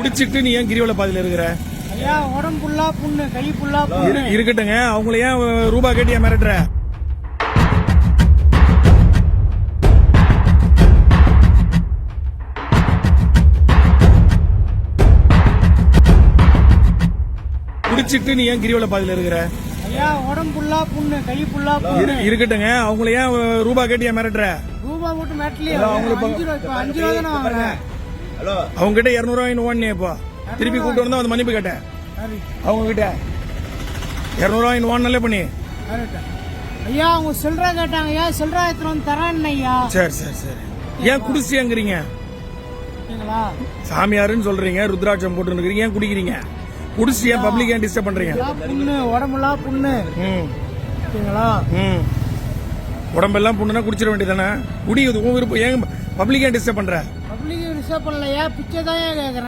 குடிச்சிட்டு நீ ஏன் கிரிவல பாதையில இருக்கிற? ஐயா உடம்பு ஃபுல்லா புண்ணு, கை ஃபுல்லா புண்ணு. இருக்கட்டுங்க, அவங்கள ஏன் ரூபா கேட்டியா மிரட்டுற? குடிச்சிட்டு நீ ஏன் கிரிவல பாதையில இருக்கிற? ஐயா உடம்பு ஃபுல்லா புண்ணு, கை ஃபுல்லா புண்ணு. இருக்கட்டுங்க, அவங்கள ஏன் ரூபா கேட்டியா மிரட்டுற? ரூபா போட்டு மேட்லயே 5 ரூபா தானே வாங்குறேன். அவங்க கிட்ட 200 ரூபாய் வாங்கினே இப்போ திருப்பி கூட்டு வந்தா வந்து மன்னிப்பு கேட்டேன். அவங்க கிட்ட 200 ரூபாய் வாங்கினாலே பண்ணி. ஐயா அவங்க சில்லறை கேட்டாங்க. ஐயா சில்லறை எடுத்துட்டு வந்து தரேன் ஐயா. சரி சரி சரி. ஏன் குடிச்சியாங்கிறீங்க? சாமியாருன்னு சொல்றீங்க, ருத்ராட்சம் போட்டு இருக்கிறீங்க, ஏன் குடிக்கிறீங்க? குடிச்சு ஏன் பப்ளிக் ஏன் டிஸ்டர்ப் பண்றீங்க? புண்ணு, உடம்புலாம் புண்ணு. உடம்பெல்லாம் புண்ணுனா குடிச்சிட வேண்டியதானே? குடி விருப்பம், ஏன் பப்ளிக் ஏன் டிஸ்டர்ப் பண்ற? பப்ளிக் டிஸ்டர்ப் பண்ணலையா, பிச்சை தான் கேக்குறேன்.